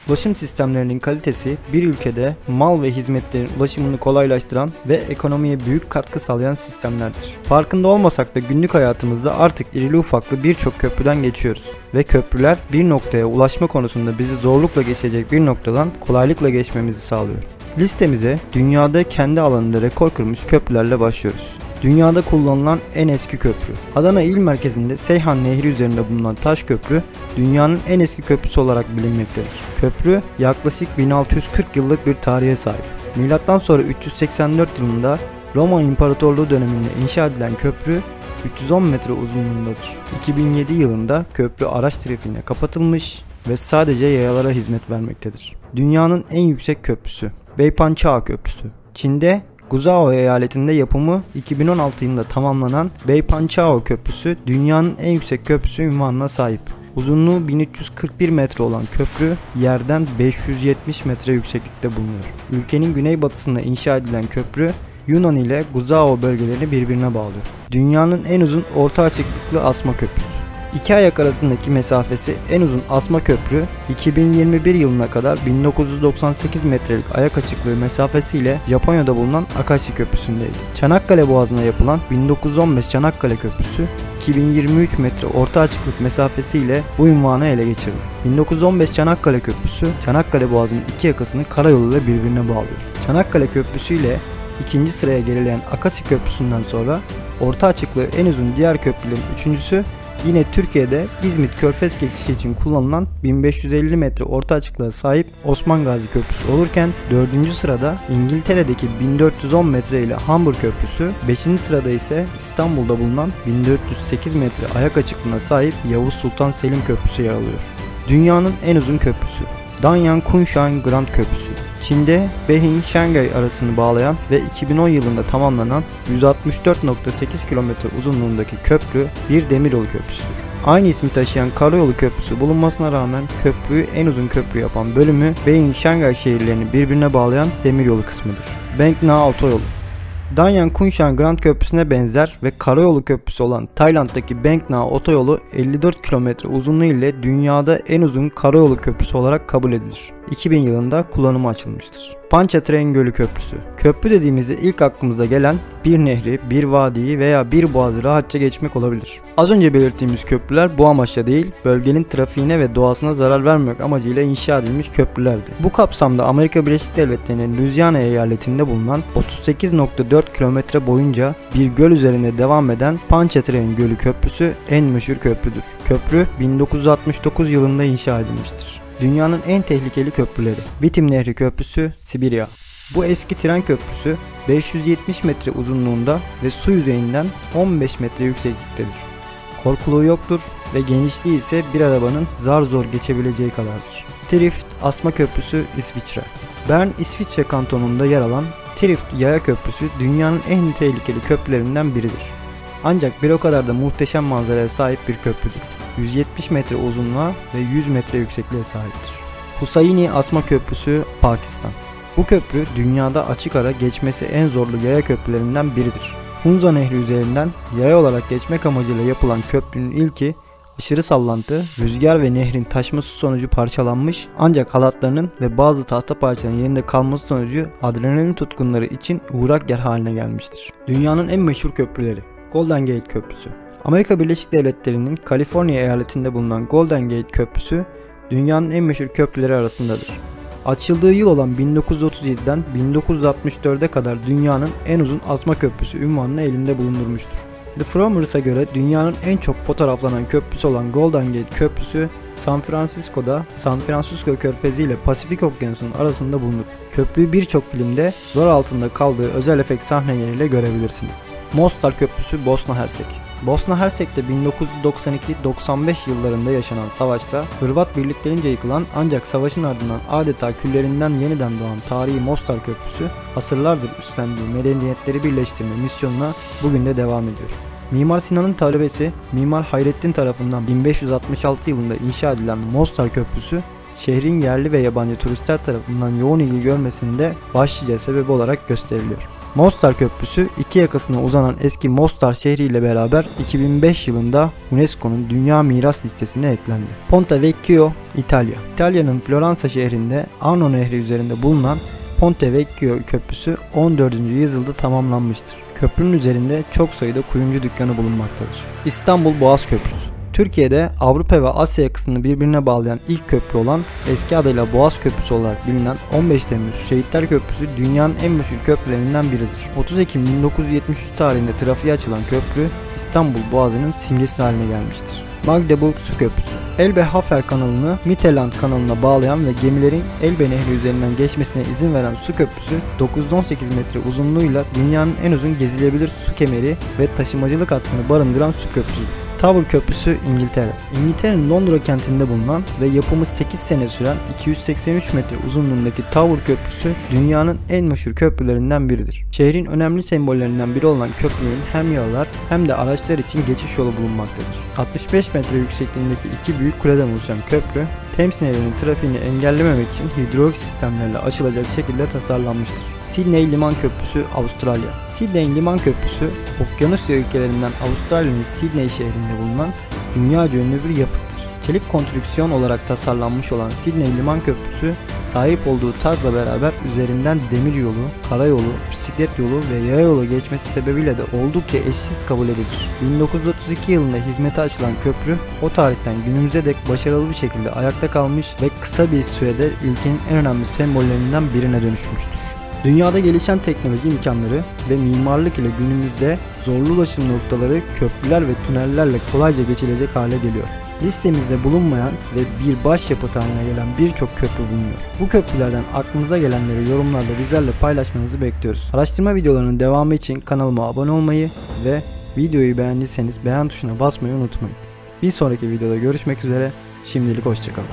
Ulaşım sistemlerinin kalitesi bir ülkede mal ve hizmetlerin ulaşımını kolaylaştıran ve ekonomiye büyük katkı sağlayan sistemlerdir. Farkında olmasak da günlük hayatımızda artık irili ufaklı birçok köprüden geçiyoruz ve köprüler bir noktaya ulaşma konusunda bizi zorlukla geçecek bir noktadan kolaylıkla geçmemizi sağlıyor. Listemize dünyada kendi alanında rekor kırmış köprülerle başlıyoruz. Dünyada kullanılan en eski köprü. Adana il merkezinde Seyhan Nehri üzerinde bulunan taş köprü dünyanın en eski köprüsü olarak bilinmektedir. Köprü yaklaşık 1640 yıllık bir tarihe sahip. Milattan sonra 384 yılında Roma İmparatorluğu döneminde inşa edilen köprü 310 metre uzunluğundadır. 2007 yılında köprü araç trafiğine kapatılmış ve sadece yayalara hizmet vermektedir. Dünyanın en yüksek köprüsü Beipançao Köprüsü. Çin'de Guizhou eyaletinde yapımı 2016 yılında tamamlanan Beipançao Köprüsü dünyanın en yüksek köprüsü unvanına sahip. Uzunluğu 1341 metre olan köprü yerden 570 metre yükseklikte bulunuyor. Ülkenin güneybatısında inşa edilen köprü Yunan ile Guizhou bölgelerini birbirine bağlıyor. Dünyanın en uzun orta açıklıklı asma köprüsü. İki ayak arasındaki mesafesi en uzun asma köprü 2021 yılına kadar 1998 metrelik ayak açıklığı mesafesiyle Japonya'da bulunan Akashi Köprüsü'ndeydi. Çanakkale Boğazı'na yapılan 1915 Çanakkale Köprüsü 2023 metre orta açıklık mesafesiyle bu unvanı ele geçirdi. 1915 Çanakkale Köprüsü Çanakkale Boğazı'nın iki yakasını karayoluyla birbirine bağlıyor. Çanakkale Köprüsü ile ikinci sıraya gerileyen Akashi Köprüsü'nden sonra orta açıklığı en uzun diğer köprülerin üçüncüsü yine Türkiye'de İzmit Körfez geçişi için kullanılan 1550 metre orta açıklığa sahip Osman Gazi Köprüsü olurken 4. sırada İngiltere'deki 1410 metre ile Hamburg Köprüsü, 5. sırada ise İstanbul'da bulunan 1408 metre ayak açıklığına sahip Yavuz Sultan Selim Köprüsü yer alıyor. Dünyanın en uzun köprüsü Danyan Kunshan Grand Köprüsü. Çin'de Beijing-Şangay arasını bağlayan ve 2010 yılında tamamlanan 164.8 km uzunluğundaki köprü bir demiryolu köprüsüdür. Aynı ismi taşıyan karayolu köprüsü bulunmasına rağmen köprüyü en uzun köprü yapan bölümü Beijing-Şangay şehirlerini birbirine bağlayan demiryolu kısmıdır. Bengna Otoyolu. Danyan Kunshan Grand Köprüsü'ne benzer ve karayolu köprüsü olan Tayland'daki Bengna Otoyolu 54 km uzunluğu ile dünyada en uzun karayolu köprüsü olarak kabul edilir. 2000 yılında kullanıma açılmıştır. Pontchartrain Gölü Köprüsü. Köprü dediğimizde ilk aklımıza gelen bir nehri, bir vadiyi veya bir boğazı rahatça geçmek olabilir. Az önce belirttiğimiz köprüler bu amaçla değil, bölgenin trafiğine ve doğasına zarar vermemek amacıyla inşa edilmiş köprülerdi. Bu kapsamda Amerika Birleşik Devletleri'nin Louisiana eyaletinde bulunan 38.4 kilometre boyunca bir göl üzerinde devam eden Pontchartrain Gölü Köprüsü en meşhur köprüdür. Köprü 1969 yılında inşa edilmiştir. Dünyanın en tehlikeli köprüleri. Vitim Nehri Köprüsü, Sibirya. Bu eski tren köprüsü 570 metre uzunluğunda ve su yüzeyinden 15 metre yüksekliktedir. Korkuluğu yoktur ve genişliği ise bir arabanın zar zor geçebileceği kadardır. Trift Asma Köprüsü, İsviçre. Bern, İsviçre kantonunda yer alan Trift Yaya Köprüsü dünyanın en tehlikeli köprülerinden biridir. Ancak bir o kadar da muhteşem manzaraya sahip bir köprüdür. 170 metre uzunluğa ve 100 metre yüksekliğe sahiptir. Husayni Asma Köprüsü, Pakistan. Bu köprü dünyada açık ara geçmesi en zorlu yaya köprülerinden biridir. Hunza Nehri üzerinden yaya olarak geçmek amacıyla yapılan köprünün ilki aşırı sallantı, rüzgar ve nehrin taşması sonucu parçalanmış ancak halatlarının ve bazı tahta parçalarının yerinde kalması sonucu adrenalin tutkunları için uğrak yer haline gelmiştir. Dünyanın en meşhur köprüleri. Golden Gate Köprüsü. Amerika Birleşik Devletleri'nin Kaliforniya eyaletinde bulunan Golden Gate Köprüsü dünyanın en meşhur köprüleri arasındadır. Açıldığı yıl olan 1937'den 1964'e kadar dünyanın en uzun asma köprüsü unvanını elinde bulundurmuştur. The Framers'a göre dünyanın en çok fotoğraflanan köprüsü olan Golden Gate Köprüsü San Francisco'da San Francisco Körfezi ile Pasifik Okyanusu'nun arasında bulunur. Köprüyü birçok filmde zor altında kaldığı özel efekt sahneleriyle görebilirsiniz. Mostar Köprüsü, Bosna Hersek. Bosna Hersek'te 1992-95 yıllarında yaşanan savaşta Hırvat birliklerince yıkılan ancak savaşın ardından adeta küllerinden yeniden doğan tarihi Mostar Köprüsü asırlardır üstlendiği medeniyetleri birleştirme misyonuna bugün de devam ediyor. Mimar Sinan'ın talebesi Mimar Hayrettin tarafından 1566 yılında inşa edilen Mostar Köprüsü şehrin yerli ve yabancı turistler tarafından yoğun ilgi görmesinde başlıca sebep olarak gösteriliyor. Mostar Köprüsü iki yakasına uzanan eski Mostar şehri ile beraber 2005 yılında UNESCO'nun Dünya Miras Listesi'ne eklendi. Ponte Vecchio, İtalya. İtalya'nın Floransa şehrinde Arno Nehri üzerinde bulunan Ponte Vecchio Köprüsü 14. yüzyılda tamamlanmıştır. Köprünün üzerinde çok sayıda kuyumcu dükkanı bulunmaktadır. İstanbul Boğaz Köprüsü. Türkiye'de Avrupa ve Asya yakasını birbirine bağlayan ilk köprü olan, eski adıyla Boğaz Köprüsü olarak bilinen 15 Temmuz Şehitler Köprüsü dünyanın en meşhur köprülerinden biridir. 30 Ekim 1973 tarihinde trafiğe açılan köprü İstanbul Boğazı'nın simgesi haline gelmiştir. Magdeburg Su Köprüsü. Elbe-Havel kanalını Mittelland kanalına bağlayan ve gemilerin Elbe Nehri üzerinden geçmesine izin veren su köprüsü 918 metre uzunluğuyla dünyanın en uzun gezilebilir su kemeri ve taşımacılık hattını barındıran su köprüsüdür. Tower Köprüsü, İngiltere. İngiltere'nin Londra kentinde bulunan ve yapımı 8 sene süren 283 metre uzunluğundaki Tower Köprüsü dünyanın en meşhur köprülerinden biridir. Şehrin önemli sembollerinden biri olan köprünün hem yalılar hem de araçlar için geçiş yolu bulunmaktadır. 65 metre yüksekliğindeki iki büyük kuleden oluşan köprü, Thames Nehri'nin trafiğini engellememek için hidrolik sistemlerle açılacak şekilde tasarlanmıştır. Sydney Liman Köprüsü, Avustralya. Sydney Liman Köprüsü, Okyanusya ülkelerinden Avustralya'nın Sydney şehrinde bulunan dünyaca ünlü bir yapıttır. Çelik konstrüksiyon olarak tasarlanmış olan Sydney Liman Köprüsü, sahip olduğu tarzla beraber üzerinden demir yolu, karayolu, bisiklet yolu ve yaya yolu geçmesi sebebiyle de oldukça eşsiz kabul edilir. 1932 yılında hizmete açılan köprü, o tarihten günümüze dek başarılı bir şekilde ayakta kalmış ve kısa bir sürede ülkenin en önemli sembollerinden birine dönüşmüştür. Dünyada gelişen teknoloji imkanları ve mimarlık ile günümüzde zorlu ulaşım noktaları köprüler ve tünellerle kolayca geçilecek hale geliyor. Listemizde bulunmayan ve bir başyapıt haline gelen birçok köprü bulunuyor. Bu köprülerden aklınıza gelenleri yorumlarda bizlerle paylaşmanızı bekliyoruz. Araştırma videolarının devamı için kanalıma abone olmayı ve videoyu beğendiyseniz beğen tuşuna basmayı unutmayın. Bir sonraki videoda görüşmek üzere, şimdilik hoşçakalın.